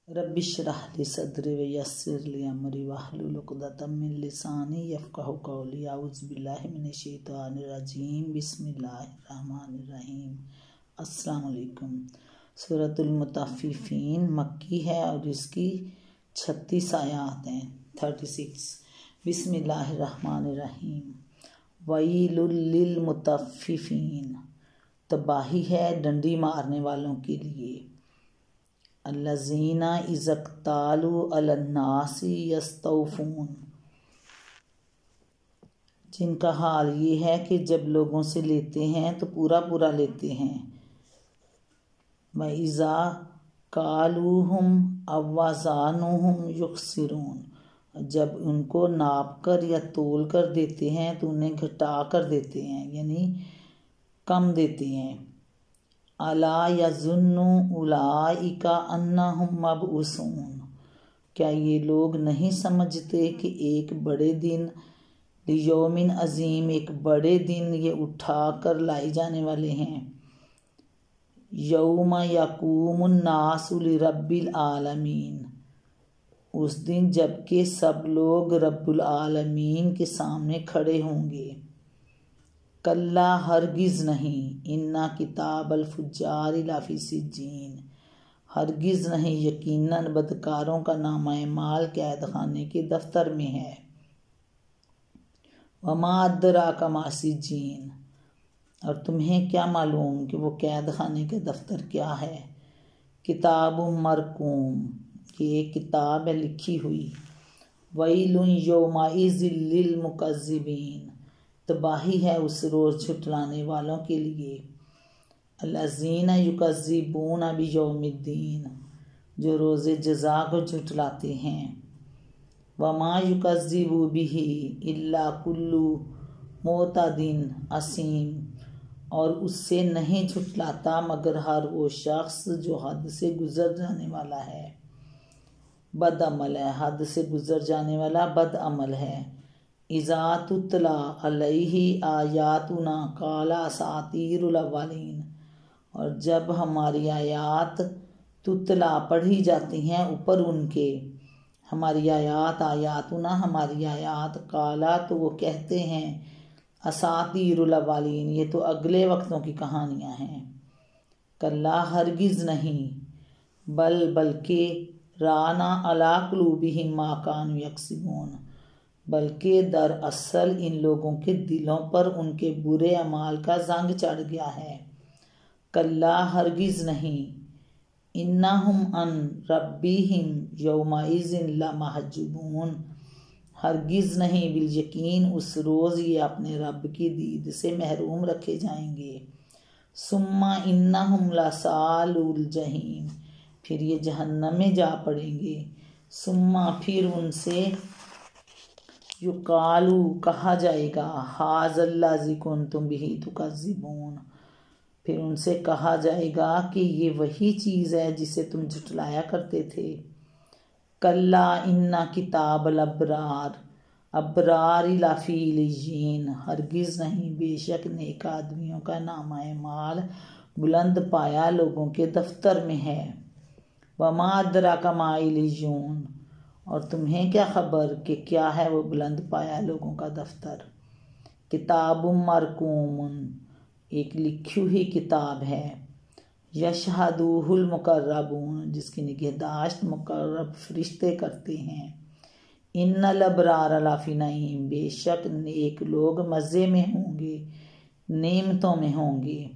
Rabbi इश्रह ली सदरी व यस्सिर ली अमरी वहलुल उक़दतम मिन लिसानी यफ़क़हू क़ौली। अऊज़ु बिल्लाहि मिनश शैतानिर रजीम। बिस्मिल्लाहिर रहमानिर रहीम। अस्सलाम वालेकुम। सूरतुल मुतफ़्फ़िफ़ीन मक्की है और इसकी 36 आयात हैं, 36। बिस्मिल्लाहिर रहमानिर रहीम। वैलुल लिल मुतफ़्फ़िफ़ीन, तबाही है डंडी मारने वालों के लिए। अल्लज़ीना इज़्क़तालू अलन्नासी यस्तौफ़ून, जिनका हाल ये है कि जब लोगों से लेते हैं तो पूरा पूरा लेते हैं। व इज़ा कालूहुम अव्वज़ानुहुम युख़सिरून, जब उनको नाप कर या तोल कर देते हैं तो उन्हें घटा कर देते हैं, यानी कम देते हैं। अला यज़ुन्नु उलाइका अन्नहुम मबऊसून, क्या ये लोग नहीं समझते कि एक बड़े दिन, लियौमिन अज़ीम, एक बड़े दिन ये उठा कर लाई जाने वाले हैं। यौम यक़ूमुन नासु लिरब्बिल आलमीन, उस दिन जबकि सब लोग रब्बुल आलमीन के सामने खड़े होंगे। कल्ला, हरगिज़ नहीं, इन्ना किताबल फुज्जारि लफ़ी सिज्जीन, हरगिज़ नहीं, यकीनन बदकारों का नामा-ए-माल कैद खाने के दफ्तर में है। वमा अद्राका मा सिज्जीन, और तुम्हें क्या मालूम कि वो कैद खाने के दफ्तर क्या है। किताबुम मरकूम, ये एक किताब है लिखी हुई। वैलुन यौमइज़िल लिल मुकज़्ज़िबीन, तबाही है उस रोज़ झुटलाने वालों के लिए। अल्लज़ीना युकज़्ज़िबूना बियौमिद्दीन, जो रोज़े जज़ा को झुटलाते हैं। वमा युकज़्ज़िबु बिही इल्ला कुल्लु मोतदिन असीम, और उससे नहीं झुटलाता मगर हर वो शख्स जो हद से गुज़र जाने वाला है। बद अमल है, हद से गुज़र जाने वाला बद अमल है। इज़ा तुतला अलैहि आयातुना काला असातीरुल अव्वलीन, और जब हमारी आयात तुतला पढ़ी जाती हैं ऊपर उनके, हमारी आयात, आयातुना हमारी आयात, काला तो वो कहते हैं, असातीरुल अव्वलीन ये तो अगले वक्तों की कहानियाँ हैं। कल्ला, हरगिज़ नहीं, बल्कि राना अला कुलूबिहिम मा कानू यक्सिबून, बल्कि दरअसल इन लोगों के दिलों पर उनके बुरे अमाल का जंग चढ़ गया है। कल्ला, हरगिज़ नहीं, इन्नहुम अन रब्बिहिम यौमइज़िन लमहजूबून, हरगिज़ नहीं, बिल यकीन उस रोज़ ये अपने रब की दीद से महरूम रखे जाएंगे। सुम्मा इन्नहुम लसालुल जहीम, फिर ये जहन्नम में जा पड़ेंगे। सुम्मा, फिर उनसे युकालू, कहा जाएगा, हाज़ल्लज़ी कुन्तुम बिही तुकज़्ज़िबून, फिर उनसे कहा जाएगा कि ये वही चीज़ है जिसे तुम झुटलाया करते थे। कल्ला इन्ना किताबल अबरार, अबरार लफ़ी इल्लीयीन, हरगिज़ नहीं, बेशक नेक आदमियों का नामा-ए-माल बुलंद पाया लोगों के दफ्तर में है। वमा अद्राका मा इल्लीयून, और तुम्हें क्या खबर कि क्या है वो बुलंद पाया लोगों का दफ्तर। किताबुम मरकूमुन, एक लिखी हुई किताब है। यशहदुहुल मुकर्रबून, जिसकी निगहदाश्त मुकर्रब फरिश्ते करते हैं। इन्नल अबरार लफ़ी नईम, बेशक नेक लोग मज़े में होंगे, नेमतों में होंगे।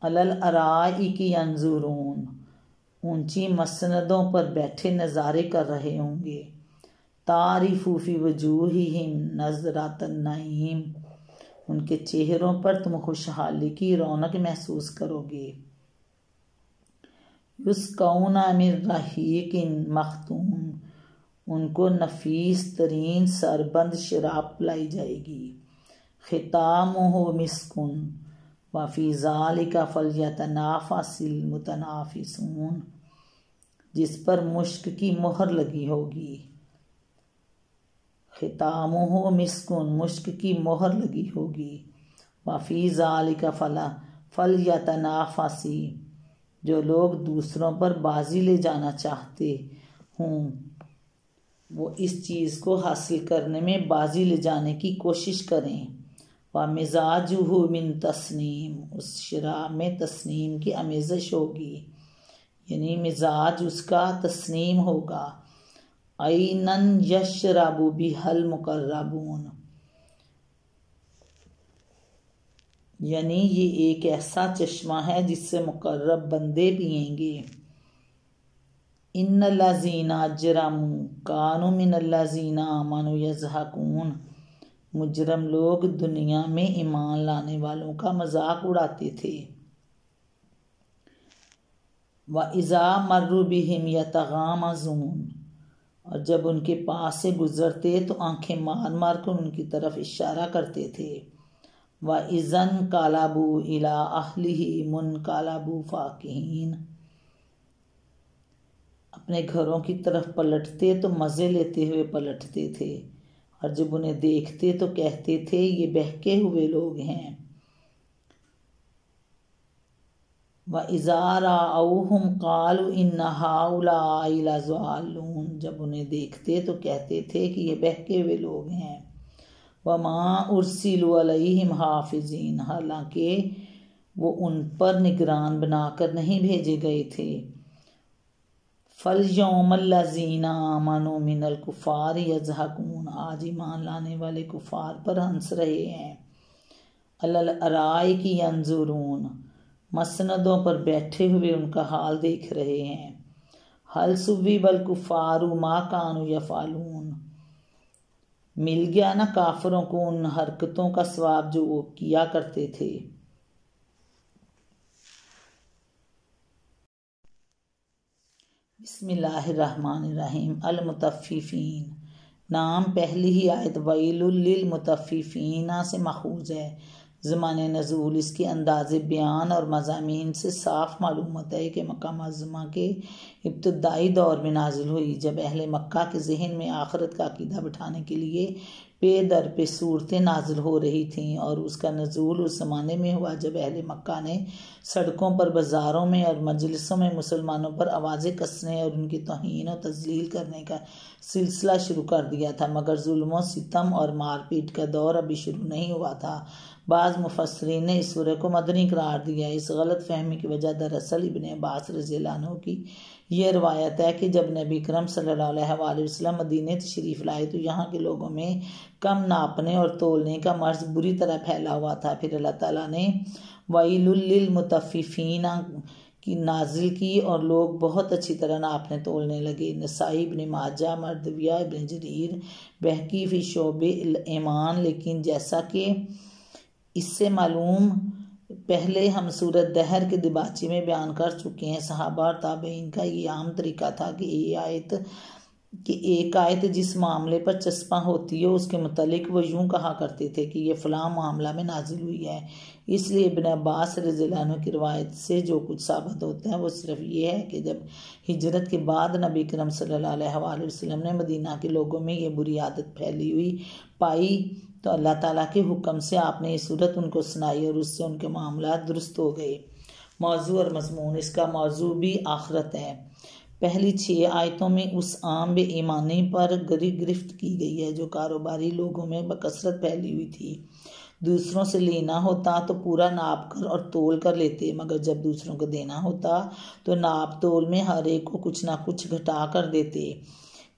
अलल अराइकी यंजुरून, ऊंची मसनदों पर बैठे नज़ारे कर रहे होंगे। तारिफु फी वजूहिहिम नज़रतन नईम, उनके चेहरों पर तुम खुशहाली की रौनक महसूस करोगे। युस्कौना मिन रहीकिन मख्तूम, उनको नफीस तरीन सरबंद शराब पिलाई जाएगी। खितामुहु मिस्कुन वफ़ी ज़ालिका फ़ल्यतनाफ़सिल मुतनाफ़िसून, जिस पर मुश्क की मोहर लगी होगी। खितामुहु मिस्कुन, मुश्क की मोहर लगी होगी। वफ़ी ज़ालिका फ़ल्यतनाफ़सी, जो लोग दूसरों पर बाजी ले जाना चाहते, हूँ वो इस चीज़ को हासिल करने में बाजी ले जाने की कोशिश करें। व मिजाजुहु मिन तस्नीम, उस शराब में तस्नीम की आमेज़श होगी, यानी मिजाज उसका तस्नीम होगा। ऐनन यशरबु बिहल मुकर्रबून, यानी ये एक ऐसा चश्मा है जिससे मुकर्रब बंदे पिएंगे। इन्नल्लज़ीना अजरमू कानू मिनल्लज़ीना आमनू यज़हकून, मुजरम लोग दुनिया में ईमान लाने वालों का मजाक उड़ाते थे। व इज़ा मर्रू बिहिम यतगामज़ून, और जब उनके पास से गुजरते तो आंखें मार मार कर उनकी तरफ इशारा करते थे। व इज़न कालाबू इला अहलिही मुनकालाबू फाकिहीन, अपने घरों की तरफ पलटते तो मज़े लेते हुए पलटते थे, और जब उन्हें देखते तो कहते थे ये बहके हुए लोग हैं। व इज़ा राअऊहुम क़ालू इन्ना हाउलाइ लज़ालून, जब उन्हें देखते तो कहते थे कि ये बहके हुए लोग हैं। व मा उर्सिलू अलैहिम हाफिज़ीन, हालांकि वो उन पर निगरान बनाकर नहीं भेजे गए थे। फलयौमल्लज़ीना आमनू मिनल कुफ़ार यज़हकून, आज ईमान लाने वाले कुफ़ार पर हंस रहे हैं। अलल अराइकी यंजुरून, मसनदों पर बैठे हुए उनका हाल देख रहे हैं। हल सुव्विबल कुफ़ारू मा कानू यफ़ालून, मिल गया ना काफिरों को उन हरकतों का सवाब जो वो किया करते थे। बिस्मिल्लाहिर्रहमानिर्रहीम। अल मुतफ़्फ़िफ़ीन, नाम पहली ही आयत वैलुल लिल मुतफ़्फ़िफ़ीना से माखूज़ है। ज़माने नज़ूल इसके अंदाज़े बयान और मज़ामीन से साफ मालूम होता है कि मक्का मुअज़्ज़मा के इब्तदाई दौर में नाजिल हुई, जब अहले मक्का के जहन में आखिरत का अकीदा बिठाने के लिए पे दर पे सूरतें नाजिल हो रही थीं। और उसका नज़ूल उस ज़माने में हुआ जब अहले मक्का ने सड़कों पर, बाज़ारों में और मजलिसों में मुसलमानों पर आवाज़ें कसने और उनकी तौहीन और तज़लील करने का सिलसिला शुरू कर दिया था, मगर जुल्म, सितम और मारपीट का दौर अभी शुरू नहीं हुआ था। बाज़ मुफस्सिरीन ने इस सूरह को मदनी करार दिया। इस गलत फहमी की वजह दरअसल इब्ने अब्बास रज़ियल्लाहु अन्हु की यह रवायत है कि जब नबी करम सल्लल्लाहु अलैहि वसल्लम मदीने तशरीफ़ लाए तो यहाँ के लोगों में कम नापने और तोलने का मर्ज़ बुरी तरह फैला हुआ था। फिर अल्लाह ताला ने वैलुल लिल मुतफ़्फ़िफ़ीना की नाजिल की और लोग बहुत अच्छी तरह नापने तोलने लगे। नसाई, इब्ने माजा, मर्दविया, इब्ने जरीर, बहकी फ़ी शोबे ईमान। लेकिन जैसा कि इससे मालूम पहले हम सूरत दहर के दिबाचे में बयान कर चुके हैं, सहाबा और ताबईन का ये आम तरीका था कि एक आयत जिस मामले पर चस्पा होती है उसके मुतालिक वो यूँ कहा करते थे कि ये फ़लाँ मामला में नाजिल हुई है। इसलिए इब्ने अब्बास रज़ियल्लाहु अन्हु की रिवायत से जो कुछ साबित होता है वो सिर्फ ये है कि जब हिजरत के बाद नबी करम सल्लल्लाहु अलैहि वसल्लम ने मदीना के लोगों में ये बुरी आदत फैली हुई पाई तो अल्लाह ताला के हुक्म से आपने ये सूरत उनको सुनाई और उससे उनके मामला दुरुस्त हो गए। मौजू और मज़मून, इसका मौजू भी आखिरत है। पहली 6 आयतों में उस आम बेईमानी पर गिरफ्त की गई है जो कारोबारी लोगों में बकसरत फैली हुई थी। दूसरों से लेना होता तो पूरा नाप कर और तोल कर लेते, मगर जब दूसरों को देना होता तो नाप तोल में हर एक को कुछ ना कुछ घटा कर देते,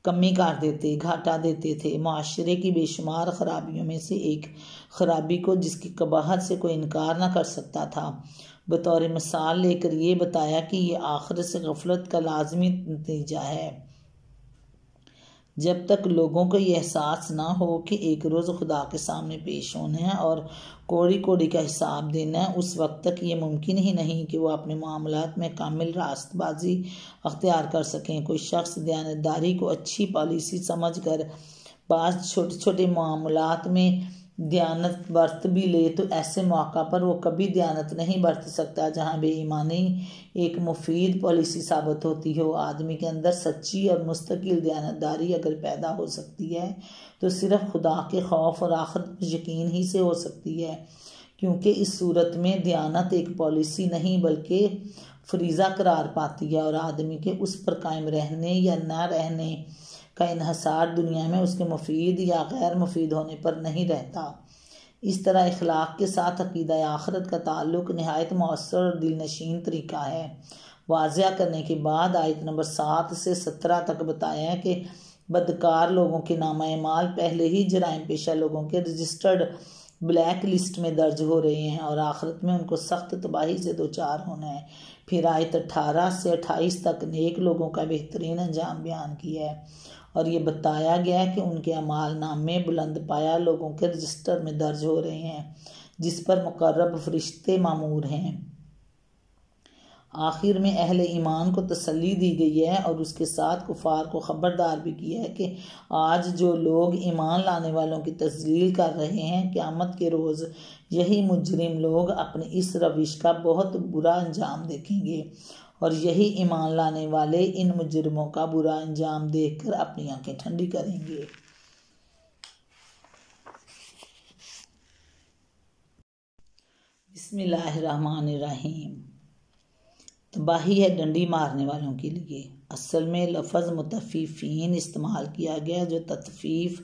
कमी कर देते, घाटा देते थे। माशरे की बेशुमार खराबियों में से एक खराबी को जिसकी कबाहत से कोई इनकार न कर सकता था बतौर मिसाल लेकर ये बताया कि ये आखिरत से गफलत का लाजमी नतीजा है। जब तक लोगों को ये एहसास ना हो कि एक रोज़ खुदा के सामने पेश होना है और कोड़ी कोड़ी का हिसाब देना है, उस वक्त तक ये मुमकिन ही नहीं कि वो अपने मामलात में कामिल रास्तबाजी अख्तियार कर सकें। कोई शख्स दयानतदारी को अच्छी पॉलिसी समझकर बाज़ छोटे छोटे मामलात में दयानत बरत भी ले तो ऐसे मौका पर वो कभी दयानत नहीं बरत सकता जहाँ बेईमानी एक मुफीद पॉलिसी साबित होती हो। आदमी के अंदर सच्ची और मुस्तकिल दयानतदारी अगर पैदा हो सकती है तो सिर्फ खुदा के खौफ और आखिरत पर यकीन ही से हो सकती है, क्योंकि इस सूरत में दयानत एक पॉलिसी नहीं बल्कि फरीज़ा करार पाती है और आदमी के उस पर कायम रहने या न रहने का इन्हसार दुनिया में उसके मुफीद या गैर मुफीद होने पर नहीं रहता। इस तरह इखलाक के साथ अकीदा आखिरत का ताल्लुक नहायत मौसर और दिलनशीन तरीका है। वाज़िया करने के बाद आयत नंबर 7 से 17 तक बताया है कि बदकार लोगों के नामा-ए-माल पहले ही जराइम पेशा लोगों के रजिस्टर्ड ब्लैक लिस्ट में दर्ज हो रहे हैं और आखिरत में उनको सख्त तबाही से दो चार होना है। फिर आयत 18 से 28 तक नेक लोगों का बेहतरीन अंजाम बयान किया है और ये बताया गया है कि उनके अमाल नामे बुलंद पाया लोगों के रजिस्टर में दर्ज हो रहे हैं जिस पर मुकर्रब फरिश्ते मामूर हैं। आखिर में अहले ईमान को तसल्ली दी गई है और उसके साथ कुफार को ख़बरदार भी किया है कि आज जो लोग ईमान लाने वालों की तस्लील कर रहे हैं, क़यामत के रोज़ यही मुजरिम लोग अपनी इस रविश का बहुत बुरा अंजाम देखेंगे और यही ईमान लाने वाले इन मुजरिमों का बुरा अंजाम देखकर अपनी आंखें ठंडी करेंगे। बिस्मिल्लाहिर्रहमानिर्रहीम। तबाही है डंडी मारने वालों के लिए। असल में लफ्ज़ मुतफ़ीफ़ीन इस्तेमाल किया गया जो तत्फ़ीफ़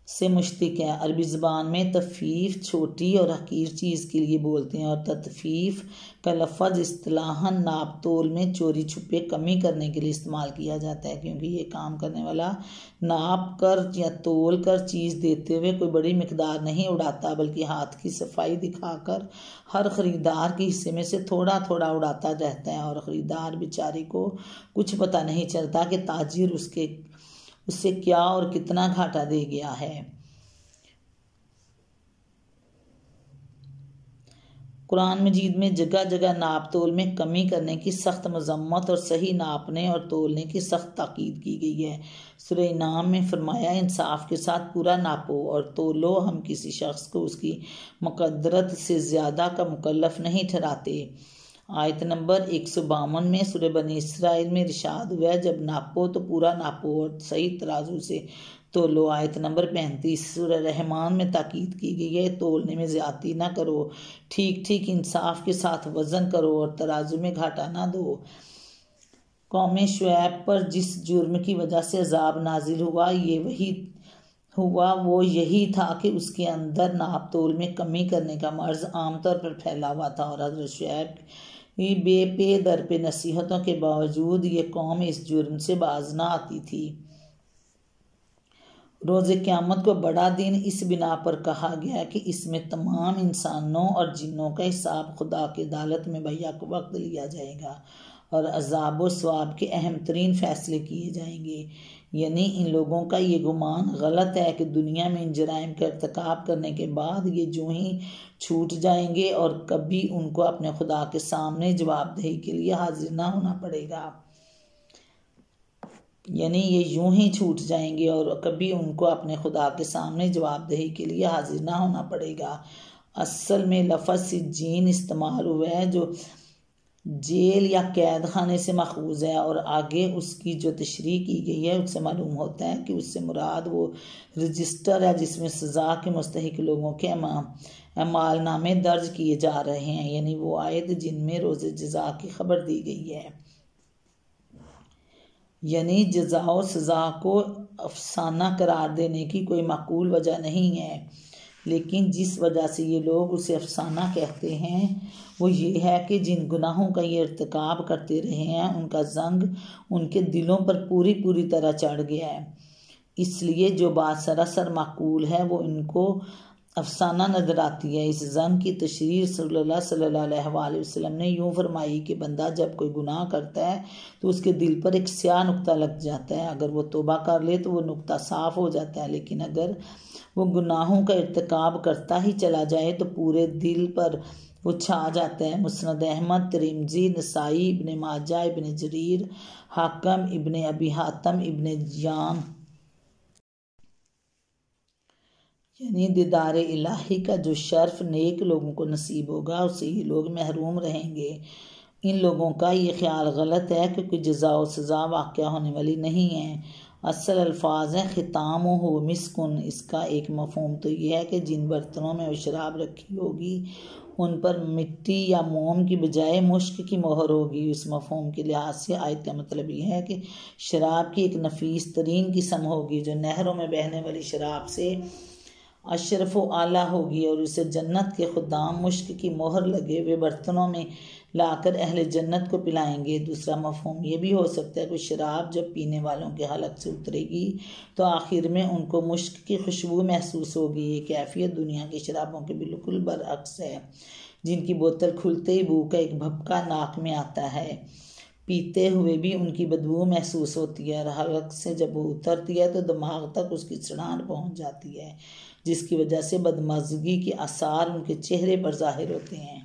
से मुश्तिक है। अरबी ज़बान में तफ़ीफ़ छोटी और हकीर चीज़ के लिए बोलते हैं और तत्फ़ीफ़ का लफ्ज़ इस्तिलाहन नाप तोल में चोरी छुपे कमी करने के लिए इस्तेमाल किया जाता है, क्योंकि ये काम करने वाला नाप कर या तोल कर चीज़ देते हुए कोई बड़ी मिकदार नहीं उड़ाता, बल्कि हाथ की सफाई दिखाकर हर ख़रीदार के हिस्से में से थोड़ा थोड़ा उड़ाता रहता है और ख़रीदार बेचारे को कुछ पता नहीं चलता कि ताजिर उससे क्या और कितना घाटा दे गया है। कुरान मजीद में जगह जगह नाप तोल में कमी करने की सख्त मजम्मत और सही नापने और तोलने की सख्त ताकीद की गई है। सूरह नाम में फरमाया, इंसाफ के साथ पूरा नापो और तोलो, हम किसी शख्स को उसकी मुकद्दरत से ज़्यादा का मुकल्लफ नहीं ठहराते। आयत नंबर 152 में सूरह बनी इसराइल में इरशाद हुआ है, जब नापो तो पूरा नापो और सही तराजू से तोलो। आयत नंबर 35 सूरह रहमान में ताकीद की गई है, तोलने में ज़्यादती ना करो, ठीक ठीक इंसाफ के साथ वज़न करो और तराजू में घाटा ना दो। कौम शुएब पर जिस जुर्म की वजह से अजाब नाजिल हुआ वो यही था कि उसके अंदर नाप तोल में कमी करने का मर्ज आमतौर पर फैला हुआ था और हज़रत शुएब की बेपे दर पे नसीहतों के बावजूद ये कौम इस जुर्म से बाज ना आती थी। रोज़े क़यामत को बड़ा दिन इस बिना पर कहा गया कि इसमें तमाम इंसानों और जिन्नों का हिसाब खुदा की अदालत में बैक वक्त लिया जाएगा और अज़ाब व सवाब के अहम तरीन फ़ैसले किए जाएंगे। यानी इन लोगों का ये गुमान गलत है कि दुनिया में इन जराइम का इर्तिकाब करने के बाद ये यूं ही छूट जाएंगे और कभी उनको अपने खुदा के सामने जवाबदेही के लिए हाजिर ना होना पड़ेगा। यानी ये यूं ही छूट जाएंगे और कभी उनको अपने खुदा के सामने जवाबदेही के लिए हाजिर ना होना पड़ेगा। असल में लफ्ज़ सिज्जीन इस्तेमाल हुआ है जो जेल या कैद खाने से मखूज है और आगे उसकी जो तशरीह की गई है उससे मालूम होता है कि उससे मुराद वो रजिस्टर है जिसमें सज़ा के मुस्तहिक लोगों के अमाल नामे दर्ज किए जा रहे हैं, यानी वो आयत जिनमें रोज़े जज़ा की खबर दी गई है। यानी जज़ा और सज़ा को अफसाना करार देने की कोई माकूल वजह नहीं है, लेकिन जिस वजह से ये लोग उसे अफसाना कहते हैं वो ये है कि जिन गुनाहों का ये इर्तिकाब करते रहे हैं उनका जंग उनके दिलों पर पूरी तरह चढ़ गया है। इसलिए जो बात सरासर माकूल है वो इनको अफसाना नजर आती है। इस जंग की तशरीह सल्लल्लाहु अलैहि वसल्लम ने यूँ फरमाई कि बंदा जब कोई गुनाह करता है तो उसके दिल पर एक स्याह नुक्ता लग जाता है, अगर वो तौबा कर ले तो वो नुक्ता साफ़ हो जाता है, लेकिन अगर वो गुनाहों का इर्तिकाब करता ही चला जाए तो पूरे दिल पर वो छा जाता है। मुस्नद अहमद, तिरमिज़ी, नसाई, इब्ने माजा, इब्ने जरीर, हाकिम, इब्ने अबी हातिम, इब्ने जाम, यानी दीदार इलाही का जो शर्फ नेक लोगों को नसीब होगा उससे ये लोग महरूम रहेंगे। इन लोगों का ये ख्याल गलत है क्योंकि जज़ा व सज़ा वाक़या होने वाली नहीं है। असल अल्फाज हैं ख़िताम हो मिस्कुन। इसका एक मफ़हूम तो ये है कि जिन बर्तनों में वो शराब रखी होगी उन पर मिट्टी या मोम की बजाय मुश्क की मोहर होगी। उस मफहूम के लिहाज से आयत का मतलब ये है कि शराब की एक नफीस तरीन किस्म होगी जो नहरों में बहने वाली शराब से अशरफ व आला होगी, और उसे जन्नत के खुदाम मुश्क की मोहर लगे हुए बर्तनों में लाकर अहले जन्नत को पिलाएंगे। दूसरा मफहूम ये भी हो सकता है कि शराब जब पीने वालों के हलक से उतरेगी तो आखिर में उनको मुश्क की खुशबू महसूस होगी। ये कैफियत दुनिया की शराबों के बिल्कुल बरअक्स है, जिनकी बोतल खुलते ही बू का एक भपका नाक में आता है। पीते हुए भी उनकी बदबू महसूस होती है, और हलक से जब वो उतरती है तो दिमाग तक उसकी सड़ान पहुंच जाती है, जिसकी वजह से बदमज़गी के आसार उनके चेहरे पर जाहिर होते हैं।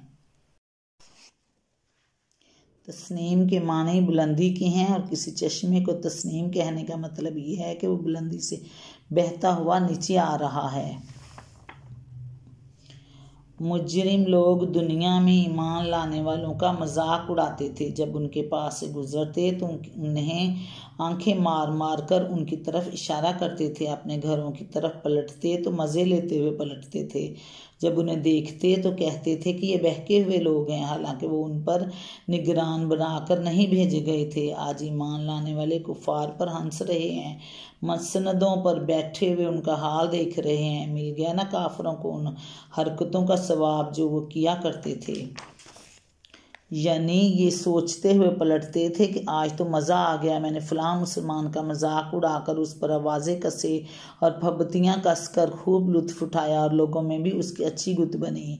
तस्नीम के माने बुलंदी के हैं, और किसी चश्मे को तस्नीम कहने का मतलब ये है कि वो बुलंदी से बहता हुआ नीचे आ रहा है। मुजरिम लोग दुनिया में ईमान लाने वालों का मजाक उड़ाते थे। जब उनके पास से गुजरते तो उन्हें आंखें मार मार कर उनकी तरफ इशारा करते थे। अपने घरों की तरफ पलटते तो मज़े लेते हुए पलटते थे। जब उन्हें देखते तो कहते थे कि ये बहके हुए लोग हैं, हालांकि वो उन पर निगरान बनाकर नहीं भेजे गए थे। आज ईमान लाने वाले कुफार पर हंस रहे हैं, मसनदों पर बैठे हुए उनका हाल देख रहे हैं। मिल गया ना काफिरों को उन हरकतों का सवाब जो वो किया करते थे। यानी ये सोचते हुए पलटते थे कि आज तो मज़ा आ गया, मैंने फ़लाँ मुसलमान का मजाक उड़ाकर उस पर आवाज़ें कसे और फब्तियाँ कसकर खूब लुत्फ़ उठाया, और लोगों में भी उसकी अच्छी गुत बनी।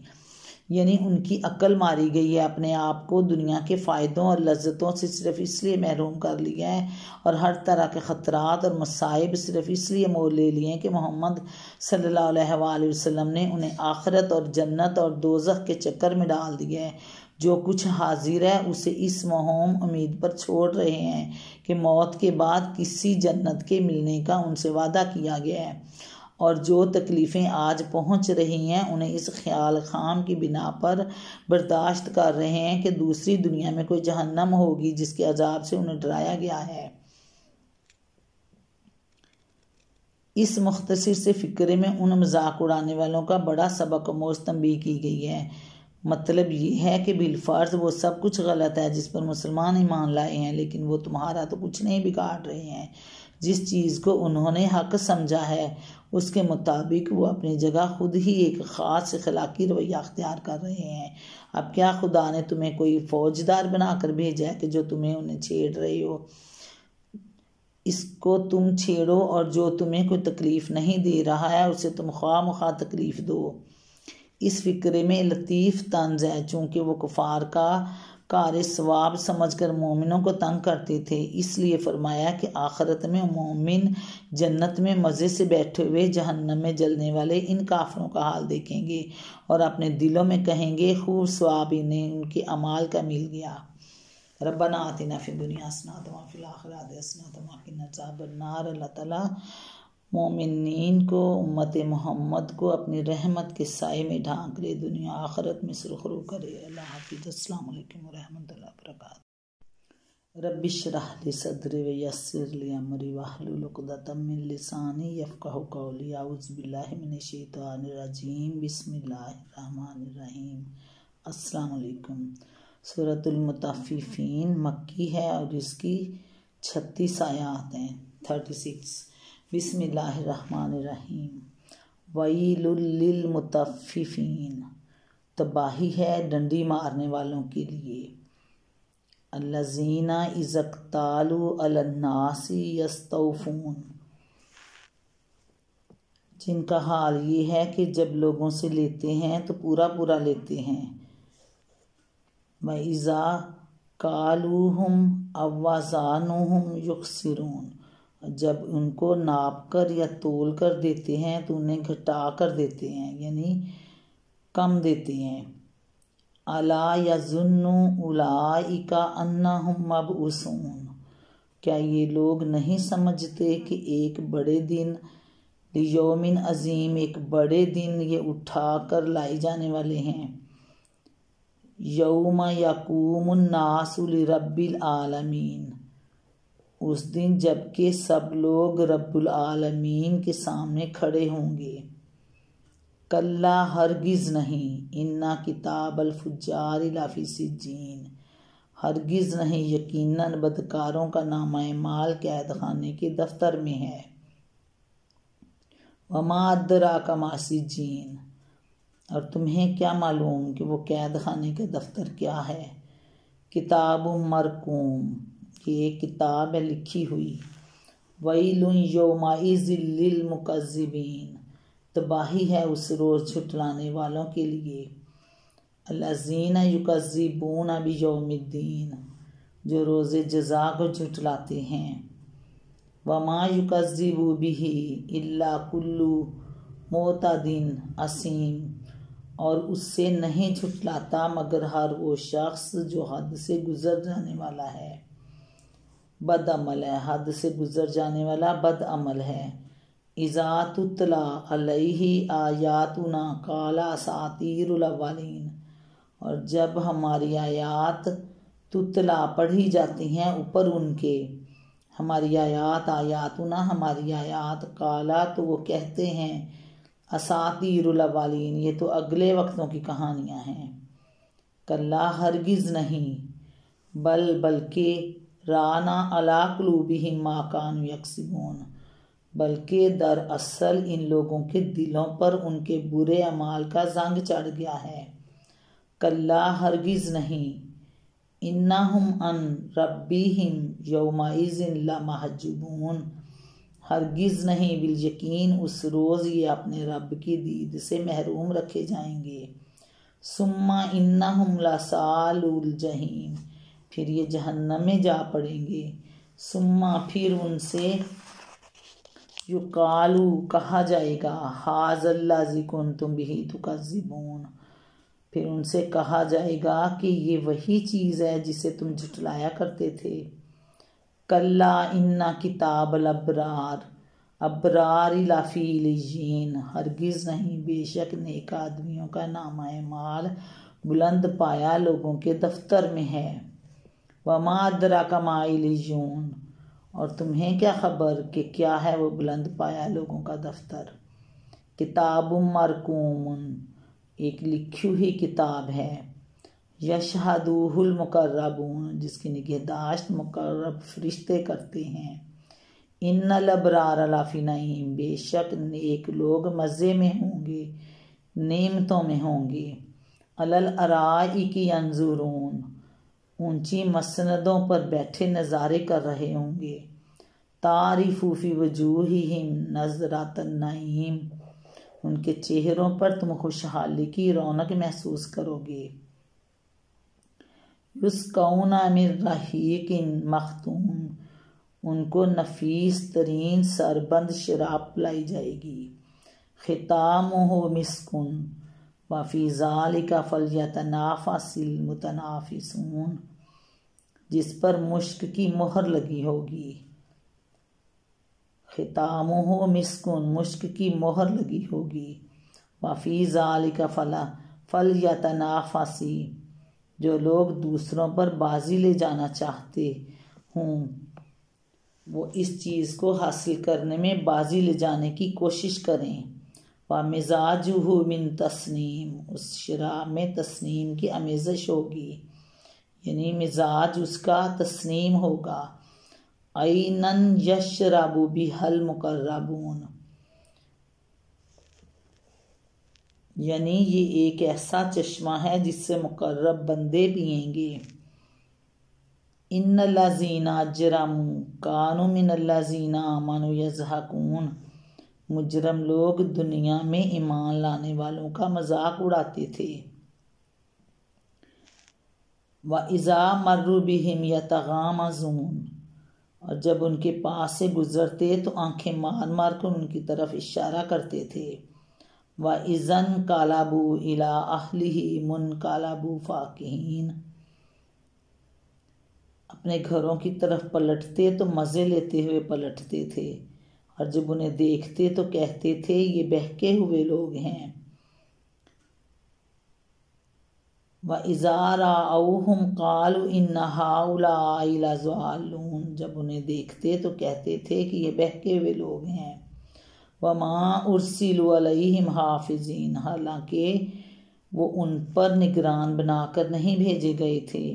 यानी उनकी अक्ल मारी गई है। अपने आप को दुनिया के फ़ायदों और लज्जतों से सिर्फ इसलिए महरूम कर लिया है, और हर तरह के ख़तरात और मसाइब सिर्फ इसलिए मोल ले लिए हैं कि मोहम्मद सल्लल्लाहु अलैहि वसल्लम ने उन्हें आखिरत और जन्नत और दोज़ख के चक्कर में डाल दिया है। जो कुछ हाजिर है उसे इस मौहूम उम्मीद पर छोड़ रहे हैं कि मौत के बाद किसी जन्नत के मिलने का उनसे वादा किया गया है, और जो तकलीफ़ें आज पहुंच रही हैं उन्हें इस ख्याल खाम की बिना पर बर्दाश्त कर रहे हैं कि दूसरी दुनिया में कोई जहन्नम होगी जिसके अजाब से उन्हें डराया गया है। इस मुख्तसर से फ़िक्रे में उन मजाक उड़ाने वालों का बड़ा सबक आमोज़ तंबीह की गई है। मतलब ये है कि बिलफर्ज वो सब कुछ गलत है जिस पर मुसलमान ईमान लाए हैं, लेकिन वो तुम्हारा तो कुछ नहीं बिगाड़ रहे हैं। जिस चीज़ को उन्होंने हक समझा है उसके मुताबिक वो अपनी जगह खुद ही एक ख़ास अखलाकी रवैया अख्तियार कर रहे हैं। अब क्या खुदा ने तुम्हें कोई फौजदार बनाकर भेजा है कि जो तुम्हें उन्हें छेड़ रहे हो? इसको तुम छेड़ो, और जो तुम्हें कोई तकलीफ़ नहीं दे रहा है उसे तुम ख्वाह तकलीफ़ दो। इस फ़िक्रे में लतीफ़ तंज है, चूँकि वो कुफार का कार सवाब समझकर मोमिनों को तंग करते थे, इसलिए फरमाया कि आखिरत में मोमिन जन्नत में मज़े से बैठे हुए जहन्नम में जलने वाले इन काफिरों का हाल देखेंगे और अपने दिलों में कहेंगे खूब सवाब इन्हें उनके अमाल का मिल गया। रब्बना आतिना फिद दुनिया हसनतम व फिल आखिरति हसनतम व क़िना अज़ाबन्नार। अल्लाह ताला मोमिनीन को, उम्मत मोहम्मद को अपनी रहमत के साए में ढांक ले, दुनिया आखिरत में सुरखरू करे। अल्लाह हाफ़िज़। अस्सलामु अलैकुम व रहमतुल्लाहि व बरकातुहू। रब्बि इश्रह ली सदरी व यस्सिर ली अमरी वहलुल उक़दतम मिन लिसानी यफ़क़हू क़ौली। अऊज़ु बिल्लाहि मिनश शैतानिर रजीम। बिस्मिल्लाहिर रहमानिर रहीम। अस्सलामु अलैकुम। सूरतुल मुतफ़्फ़िफ़ीन मक्की है और इसकी 36 आयात हैं, 36। बिस्मिल्लाहिर्रहमानिर्रहीम। वैलुल लिल मुतफ़्फ़िफ़ीन, तबाही है डंडी मारने वालों के लिए। अल्लज़ीना इज़्क़तालू अलन्नासी यस्तौफ़ून, जिनका हाल ये है कि जब लोगों से लेते हैं तो पूरा पूरा लेते हैं। व इज़ा कालूहुम अव्वज़ानुहुम युख़सिरून, जब उनको नाप कर या तोल कर देते हैं तो उन्हें घटा कर देते हैं, यानी कम देते हैं। अला यज़ुन्नु उलाइका अन्नहुम मबऊसून, क्या ये लोग नहीं समझते कि एक बड़े दिन, लियौमिन अज़ीम, एक बड़े दिन ये उठा कर लाई जाने वाले हैं। यौम यक़ूमुन नासु लिरब्बिल आलमीन, उस दिन जबकि सब लोग रब्बुल आलमीन के सामने खड़े होंगे। कल्ला हरगिज़ नहीं, इन्ना किताब अल-फुज्जार लाफी सिज्जीन, हरगिज़ नहीं, यकीनन बदकारों का नामा माल कैद खाने के दफ्तर में है। वमा अदराका मा सिज्जीन, और तुम्हें क्या मालूम कि वो कैद खाने के दफ्तर क्या है। किताब मरकूम, ये एक किताब है लिखी हुई। वैलुन यौमाइज़िल लिल मुकज़्ज़िबीन, तबाही है उस रोज़ झुटलाने वालों के लिए। अल्लज़ीना युकज़्ज़िबूना बियौमिद्दीन, जो रोज़े जज़ा को झुटलाते हैं। वमा युकज़्ज़िबु बिही इल्ला कुल्लु मोतदिन असीम, और उससे नहीं झुटलाता मगर हर वो शख्स जो हद से गुज़र जाने वाला है। बद अमल है, हद से गुज़र जाने वाला बद अमल है। इज़ा तुतला अलैहि आयातुना काला असातीरुल अव्वलीन, और जब हमारी आयात तुतला पढ़ी जाती हैं ऊपर उनके, हमारी आयात आयातुना हमारी आयात, काला तो वो कहते हैं असातीरुल अव्वलीन, ये तो अगले वक्तों की कहानियाँ हैं। कल्ला हरगिज़ नहीं, बल्कि राना अला कुलूबिहिम मा कानू यक्सिबून, बल्कि दरअसल इन लोगों के दिलों पर उनके बुरे अमाल का जंग चढ़ गया है। कल्ला हरगिज़ नहीं, इन्नहुम अन रब्बिहिम यौमाइज़िन लमहजूबून, हरगिज़ नहीं, बिल यकीन उस रोज़ ये अपने रब की दीद से महरूम रखे जाएंगे। सुम्मा इन्नहुम लसालुल जहीम, फिर ये जहन्नम में जा पड़ेंगे। सुम्मा फिर उनसे युकालू कहा जाएगा, हाज़ल्लाज़ी कुन्तुम बिही तुकज़्ज़िबून, फिर उनसे कहा जाएगा कि ये वही चीज़ है जिसे तुम झुटलाया करते थे। कल्ला इन्ना किताबल अबरार, अबरार लाफी इल्लीयीन, हरगिज़ नहीं, बेशक नेक आदमियों का नामा माल बुलंद पाया लोगों के दफ्तर में है। वमा अदराका मा इल्लीयून, और तुम्हें क्या खबर कि क्या है वो बुलंद पाया लोगों का दफ्तर। किताबुम मरकूमुन, एक लिखी हुई किताब है। यशहदुहुल मुकर्रबून, जिसकी निगहदाश्त मुकर्रब फरिश्ते करते हैं। इन्नल अबरार लाफी नईम, बेशक नेक लोग मज़े में होंगे, नेमतों में होंगे। अलल अराइकी यंजुरून, ऊंची मसनदों पर बैठे नज़ारे कर रहे होंगे। तारिफु फी वजूहिहिम नज़रातन नईम, उनके चेहरों पर तुम खुशहाली की रौनक महसूस करोगे। युस्कौना मिन रहीकिन मख्तूम, उनको नफीस तरीन सरबंद शराब पिलाई जाएगी। खितामुहु मिस्कुन वफ़ी ज़ालिका फ़ल्यतनाफ़सिल मुतनाफ़िसून, जिस पर मुश्क की मोहर लगी होगी। खितामुहु मिस्कुन, मुश्क की मोहर लगी होगी। वफ़ी ज़ालिका फ़ल्यतनाफ़सी, जो लोग दूसरों पर बाजी ले जाना चाहते हों वो इस चीज़ को हासिल करने में बाजी ले जाने की कोशिश करें। व मिजाजुहु मिन तस्नीम, उस शराब में तस्नीम की आमेज़श होगी, यानी मिजाज उसका तस्नीम होगा। ऐनन यशरबु बिहल मुकर्रबून, यानी ये एक ऐसा चश्मा है जिससे मुकर्रब बंदे पिएंगे। इन्नल्लज़ीना अजरमू कानू मिनल्लज़ीना आमनू यज़हकून, मुजरम लोग दुनिया में ईमान लाने वालों का मजाक उड़ाते थे। व इज़ा मर्रू बिहिम यतगामज़ून, और जब उनके पास से गुजरते तो आंखें मार मार कर उनकी तरफ इशारा करते थे। व इज़न कालाबू इला अहलिही मुनकालाबू फ़ाकिहीन, अपने घरों की तरफ पलटते तो मज़े लेते हुए पलटते थे, और जब उन्हें देखते तो कहते थे ये बहके हुए लोग हैं। व इज़ा राअऊहुम क़ालू इन्ना हाउलाइ लज़ालून, जब उन्हें देखते तो कहते थे कि ये बहके हुए लोग हैं। वमा उर्सिलु अलैहिम हाफिजीन, हालांकि वो उन पर निगरान बनाकर नहीं भेजे गए थे।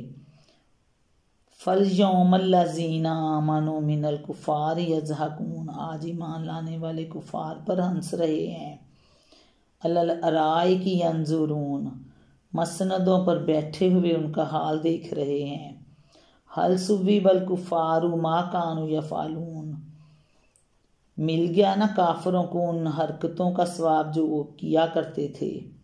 फल यौमल्लज़ीना आमनु मिनल कुफ़ार यज़हकून, आज ईमान लाने वाले कुफ़ार पर हंस रहे हैं। अलल अराई की यंजुरून, मसनदों पर बैठे हुए उनका हाल देख रहे हैं। हल सुव्विबल कुफ़ारु मा कानु यफ़ालून, मिल गया ना काफिरों को उन हरकतों का सवाब जो वो किया करते थे।